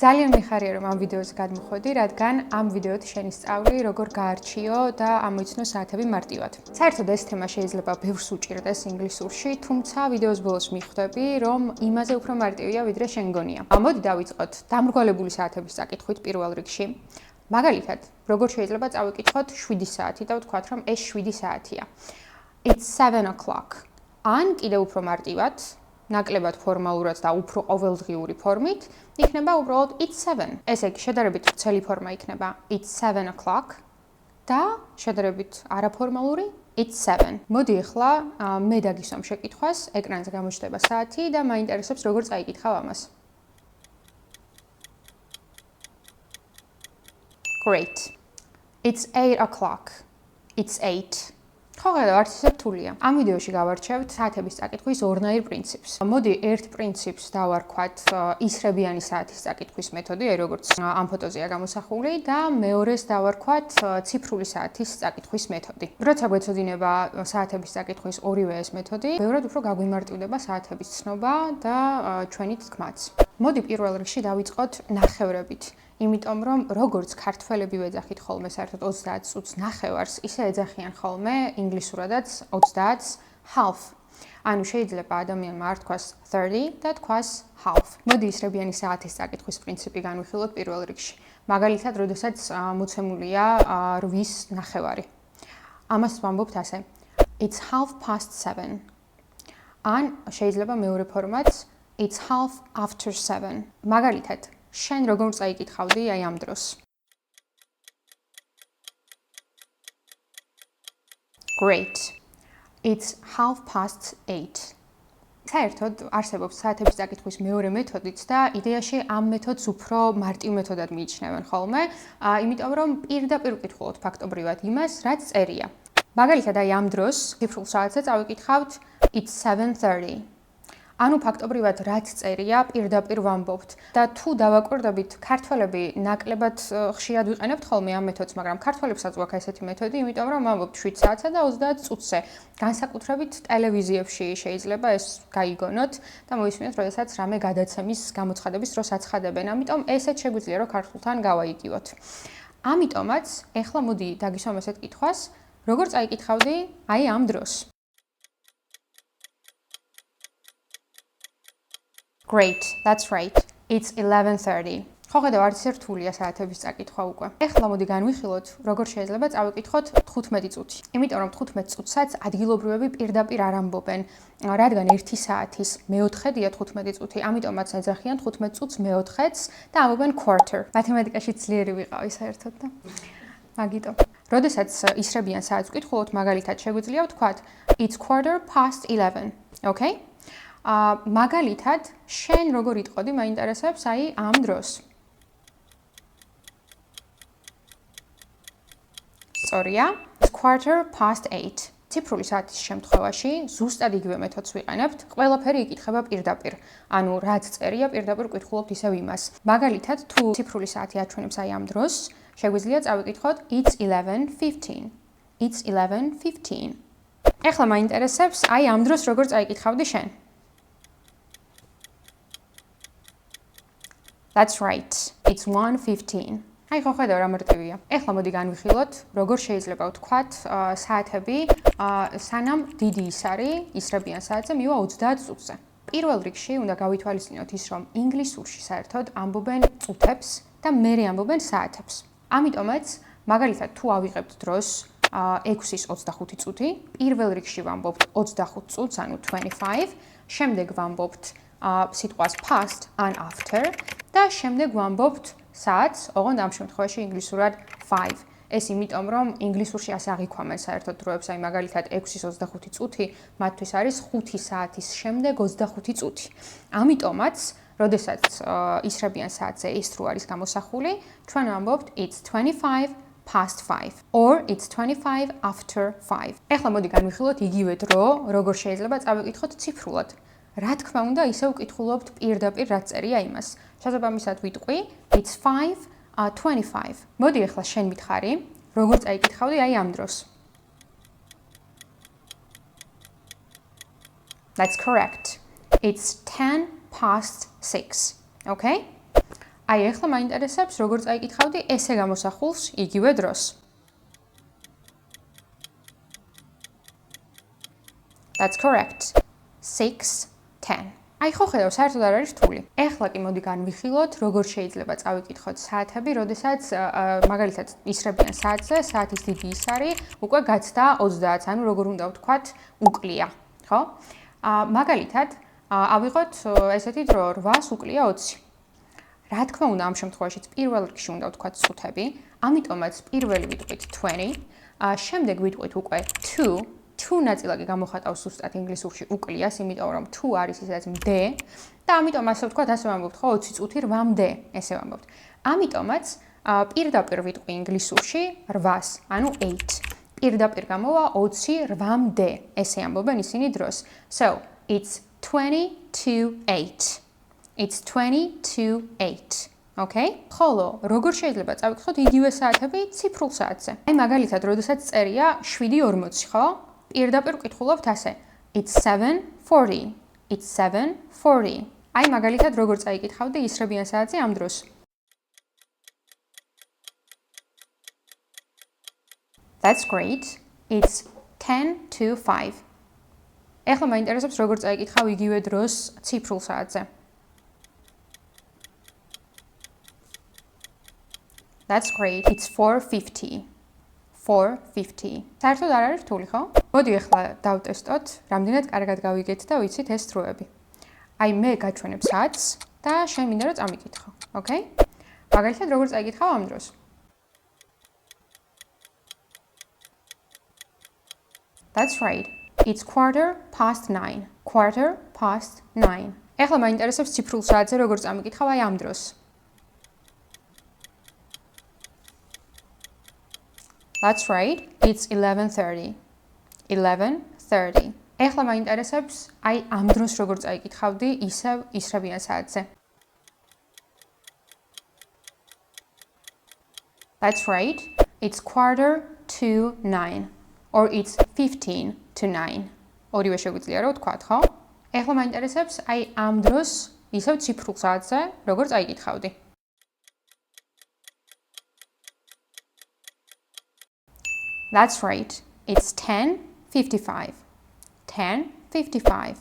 ძალიან მიხარია რომ ამ ვიდეოზე გადმოხვედი, რადგან ამ ვიდეოთ შენისწავლი როგორ გაარჩიო და ამოიცნო საათები მარტივად. საერთოდ ეს თემა შეიძლება ბევრს უჭირდეს ინგლისურში, თუმცა ვიდეოს ბოლოს მიხვდები, რომ იმაზე უფრო მარტივია, ვიდრე შენ გონია. მოდი დავიწყოთ დამრგვალებული საათების წაკითხვით პირველ რიგში. მაგალითად, როგორ შეიძლება წავიკითხოთ 7 საათი და ვთქვათ, რომ ეს 7 საათია. It's 7 o'clock. ან კიდევ უფრო მარტივად, ნაკლებად ფორმალურად და უფრო ყოველდღიური ფორმით, იქნება უბრალოდ it's 7. ესე იგი, შედარებით ვრცელი ფორმა იქნება it's 7 o'clock და შედარებით არაფორმალური it's 7. მოდი ახლა მე დაგისვამ შეკითხვას, ეკრანზე გამოჩნდება საათი და მაინტერესებს როგორ წაიკითხავ ამას. Great. It's 8 o'clock. It's 8. ხო, გადავ არც ისე რთულია. ამ ვიდეოში გავარჩევთ საათების წაკითხვის ორნაირ პრინციპს. მოდი ერთ პრინციპს დავარქვათ ისრებიანი საათის წაკითხვის მეთოდი, აი როგორც ამ ფოტოზეა გამოსახული და მეორეს დავარქვათ ციფრული საათის წაკითხვის მეთოდი. როცა გვეცოდინება საათების წაკითხვის ორივე ეს მეთოდი, ბევრად უფრო გაგვიმარტივდება საათების ცნობა და ჩვენი თქმაც. მოდი პირველ რიგში დავიწყოთ ნახევრებით. იმიტომ რომ როგორც ქართველები ვეძახით ხოლმე საერთოდ 30 წუთს ნახევარს, ისე ეძახიან ხოლმე ინგლისურადაც 30-ს half. ანუ შეიძლება ადამიანმა არ თქვას 30 და თქვას half. მოდი ისრებიანი საათის წაკითხვის პრინციპი განვიხილოთ პირველ რიგში. მაგალითად, როდესაც მოცემულია 8-ის ნახევარი. ამას ვამბობთ ასე. It's 7:30. ან შეიძლება მეორე ფორმაც it's 7:30. მაგალითად, შენ როგორ წაიკითხავდი აი ამ დროს? Great. It's 8:30. საერთოდ არსებობს საათების წაკითხვის მეორე მეთოდიც და იდეაში ამ მეთოდს უფრო მარტივ მეთოდად მიიჩნევენ ხოლმე, იმიტომ რომ პირდაპირ ვკითხულობთ ფაქტობრივად იმას, რაც წერია. მაგალითად, აი ამ დროს ციფრულ საათზე წავიკითხავთ it's 7:30. ანუ ფაქტობრივად რაც წერია პირდაპირ ვამბობთ და თუ დავაკვირდებით ქართველები ნაკლებად ხშირად ვიყენებთ ხოლმე ამ მეთოდს, მაგრამ ქართველებსაც გვაქვს ესეთი მეთოდი, იმიტომ რომ ვამბობთ 7 საათსა და 30 წუთზე. განსაკუთრებით ტელევიზიებში შეიძლება ეს გაიგონოთ და მოისმინოთ, როდესაც რამე გადაცემის გამოცხადების დროს აცხადებენ. ამიტომ ესეც შეგვიძლია რომ ქართულთან გავაიგივოთ. ამიტომაც ეხლა მოდი დაგისვამ ესეთ კითხვას, როგორ წაიკითხავდი აი ამ დროს? Great, that's right. It's 11:30. ხო, გადავ არც ისე რთულია საათების წაკითხვა უკვე. ეხლა მოდი განვიხილოთ, როგორ შეიძლება წავიკითხოთ 15 წუთი. იმიტომ რომ 15 წუთსაც ადგილობრივები პირდაპირ არ ამბობენ, რადგან 1 საათის მეოთხედია 15 წუთი, ამიტომაც ეძახიან 15 წუთს მეოთხედს და ამბობენ quarter. მათემატიკაში ძლიერი ვიყავი საერთოდ და მაგიტომ. როდესაც ისრებიან საათს ვკითხულობთ, მაგალითად შეგვიძლია ვთქვათ it's 11:15. Okay? მაგალითად, შენ როგორ იტყოდი, მაინტერესებს აი ამ დროს. სწორია, 8:15. ციფრული საათის შემთხვევაში ზუსტად იგივე მეთოდს ვიყენებთ, ყველაფერი იკითხება პირდაპირ. ანუ რაც წერია, პირდაპირ ვკითხულობთ ისევ იმას. მაგალითად, თუ ციფრული საათი აჩვენებს აი ამ დროს, შეგვიძლია წავიკითხოთ it's 11:15. It's 11:15. ეხლა მაინტერესებს აი ამ დროს როგორ წაიკითხავდი შენ? That's right. It's 1:15. აი ხო ხედავ რა მარტივია. ეხლა მოდი განვიხილოთ, როგორ შეიძლება ვთქვათ საათები სანამ დიდი ის არის, ისრებიან საათზე მივა 30 წუთზე. პირველ რიგში უნდა გავითვალისწინოთ ის, რომ ინგლისურში საერთოდ ამბობენ წუთებს და მერე ამბობენ საათებს. ამიტომაც, მაგალითად, თუ ავიღებთ დროს 6-ის 25 წუთი, პირველ რიგში ვამბობთ 25 წუთს, ანუ 25, შემდეგ ვამბობთ სიტყვას past ან after და შემდეგ ვამბობთ საათს, ოღონდ ამ შემთხვევაში ინგლისურად 5. ეს იმიტომ, რომ ინგლისურში ასე აღიქვამენ საერთოდ დროებს, აი მაგალითად 6-ის 25 წუთი, მათთვის არის 5 საათის შემდეგ 25 წუთი. ამიტომაც, როდესაც ისრებიან საათზე ეს დრო არის გამოსახული, ჩვენ ვამბობთ it's 25:05 or it's 25 after 5. ეხლა მოდი განვიხილოთ იგივე დრო, როგორ შეიძლება წავიკითხოთ ციფრულად. რა თქმა უნდა, ისევ ვკითხულობთ პირდაპირ რაც წერია იმას. შესაბამისად ვიტყვი it's 5:25. მოდი ახლა შენ მითხარი, როგორ წაიკითხავდი აი ამ დროს? That's correct. It's 10:06. Okay? აი, ეხლა მაინტერესებს, როგორ წაიკითხავდი ესე გამოსახულს იგივე დროს. That's correct. 6, 10. აი ხო ხედავ, საერთოდ არ არის რთული. ეხლა კი მოდი განვიხილოთ, როგორ შეიძლება წავიკითხოთ საათები, როდესაც მაგალითად ისრებიან საათზე, საათის დიდი ის არის, უკვე გაცდა 30-ს, ანუ როგორ უნდა ვთქვათ, უკლია, ხო? მაგალითად, ავიღოთ ესეთი დრო 8-ს უკლია 20. რა თქმა უნდა, ამ შემთხვევაშიც პირველ რიგში უნდა ვთქვათ სუთები, ამიტომაც პირველი ვიტყვით 20, შემდეგ ვიტყვით უკვე 2 ნაწილაკი გამოხატავს ზუსტად ინგლისურში უკლიას, იმიტომ რომ 2 არის ისედაც მდე და ამიტომ ასე ვთქვათ, ასე ვამბობთ, ხო, 20 წუთი 8-მდე, ესე ვამბობთ. ამიტომაც პირდაპირ ვიტყვი ინგლისურში 8-ს, ანუ 8. პირდაპირ გამოვა 20 8-მდე, ესე ამბობენ ისინი დროს. So, it's 20 to 8. It's 20 to 8. Okay? ხოლო, როგორ შეიძლება წავიკითხოთ იგივე საათები ციფრულ საათზე? აი, მაგალითად, როდესაც წერია 7:40, ხო? პირდაპირ ვკითხულობთ ასე. It's 7:40. It's 7:40. აი, მაგალითად, როგორ წაიკითხავდი ისრებიან საათზე ამ დროს? That's great. It's 10 to 5. ეხლა მაინტერესებს, როგორ წაიკითხავ იგივე დროს ციფრულ საათზე? That's great. It's 4:50. 4:50. საერთოდ არ არის რთული, ხო? მოდი ახლა დავტესტოთ, რამდენად კარგად გავიგეთ და ვიცით ეს დროები. აი, მე გაჩვენებ საათს და შენ მინდა რომ წამიკითხო, okay? მაგალითად, როგორ წაიკითხავ ამ დროს? That's right. It's 9:15. 9:15. ეხლა მაინტერესებს ციფრულ საათზე როგორ წამიკითხავ აი ამ დროს? That's right. It's 11:30. 11:30. ეხლა მაინტერესებს აი ამ დროს როგორ წაიკითხავდი ისევ ისრებიან საათზე. That's right. It's 8:45 or it's 15 to 9. ორივე შეგვიძლია რა ვთქვათ, ხო? ეხლა მაინტერესებს აი ამ დროს ისევ ციფრულ საათზე როგორ წაიკითხავდი. That's right. It's 10:55. 10:55.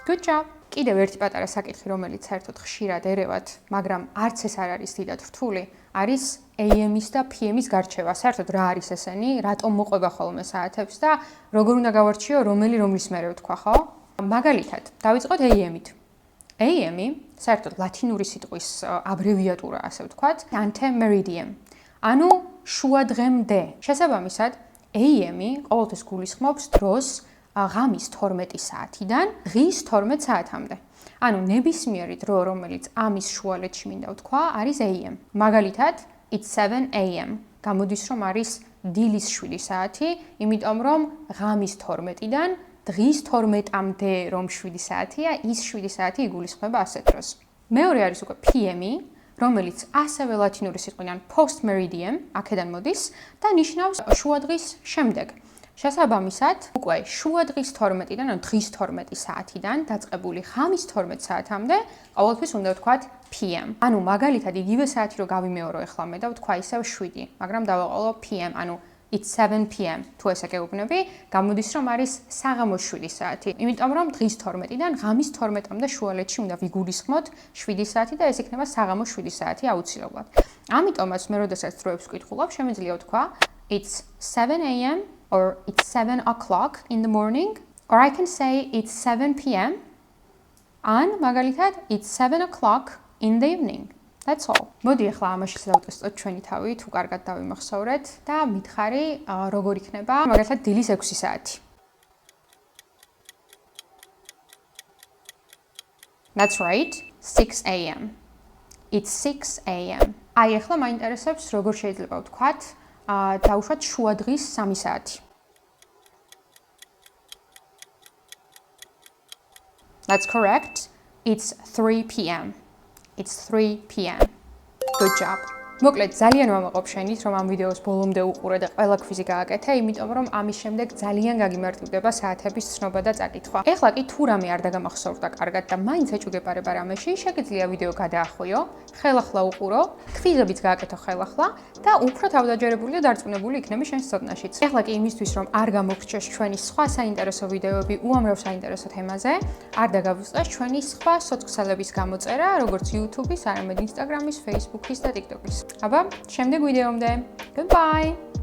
Good job. კიდევ ერთი პატარა საკითხი, რომელიც საერთოდ ხშირად ერევათ, მაგრამ არც ეს არ არის დიდად რთული, არის AM-ის და PM-ის გარჩევა. საერთოდ რა არის ესენი, რატომ მოყვება ხოლმე საათებს და როგორ უნდა გავარჩიო, რომლის მერე ვთქვა, ხო? მაგალითად, დავიწყოთ AM-ით. AM-ი საერთოდ ლათინური სიტყვის აბრევიატურა, ასე ვთქვათ, ante meridiem. ანუ შუადღემდე. შესაბამისად, AM-ი ყოველთვის გულისხმობს დროს ღამის 12 საათიდან დღის 12 საათამდე. ანუ ნებისმიერი დრო, რომელიც ამის შუალედში მინდა ვთქვა, არის AM. მაგალითად, it's 7 AM. გამოდის რომ არის დილის 7 საათი, იმიტომ რომ ღამის 12-დან დღის 12-მდე რომ 7 საათია, ის 7 საათი იგულისხმება ასეთ დროს. მეორე არის უკვე PM-ი, რომელიც ასევე ლათინური სიტყვიდან post meridiem, აქედან მოდის და ნიშნავს შუადღის შემდეგ. შესაბამისად, უკვე შუადღის 12-დან, ანუ დღის 12 საათიდან დაწყებული ღამის 12 საათამდე ყოველთვის უნდა ვთქვათ PM. ანუ მაგალითად იგივე საათი რო გავიმეორო ახლა მე და ვთქვა ისევ 7, მაგრამ დავაყოლო PM, ანუ it's 7 PM. თუ ესე გეუბნები, გამოდის რომ არის საღამოს 7 საათი. იმიტომ რომ დღის 12-დან ღამის 12-მდე შუალედში უნდა ვიგულისხმოთ 7 საათი და ეს იქნება საღამოს 7 საათი აუცილებლად. ამიტომაც მე როდესაც დროებს ვკითხულობ, შემიძლია ვთქვა it's 7 AM or it's 7 o'clock in the morning or I can say it's 7 PM. ან მაგალითად it's 7 o'clock in the evening. That's all. მოდი ახლა ამაშიც დავტესტოთ ჩვენი თავი, თუ კარგად დავიმახსოვრეთ და მითხარი როგორ იქნება მაგალითად დილის 6 საათი. That's right. 6 AM. It's 6 AM. აი ახლა მაინტერესებს როგორ შეიძლება ვთქვათ დავუშვათ შუადღის 3 საათი. That's correct. It's 3 PM. It's 3 PM. Good job. მოკლედ, ძალიან ვამაყობ შენით, რომ ამ ვიდეოს ბოლომდე უყურე და ყველა კვიზი გააკეთე, იმიტომ რომ ამის შემდეგ ძალიან გაგიმარტივდება საათების ცნობა და წაკითხვა. ეხლა კი თუ რამე არ დაგამახსოვრდა კარგად და მაინც ეჭუგებარება რამეში, შეგიძლია ვიდეო გადაახვიო, ხელახლა უყურო, კვიზებიც გააკეთო ხელახლა და უფრო თავდაჯერებული და დარწმუნებული იქნები შენს ცოდნაშიც. ეხლა კი იმისთვის, რომ არ გამოგრჩეს ჩვენი სხვა საინტერესო ვიდეოები უამრავ საინტერესო თემაზე, არ დაგავიწყდეს ჩვენი სხვა სოციალების გამოწერა, როგორც YouTube-ის, არამედ Instagram-ის, Facebook-ის და TikTok-ის. აბა, შემდეგ ვიდეომდე. Goodbye!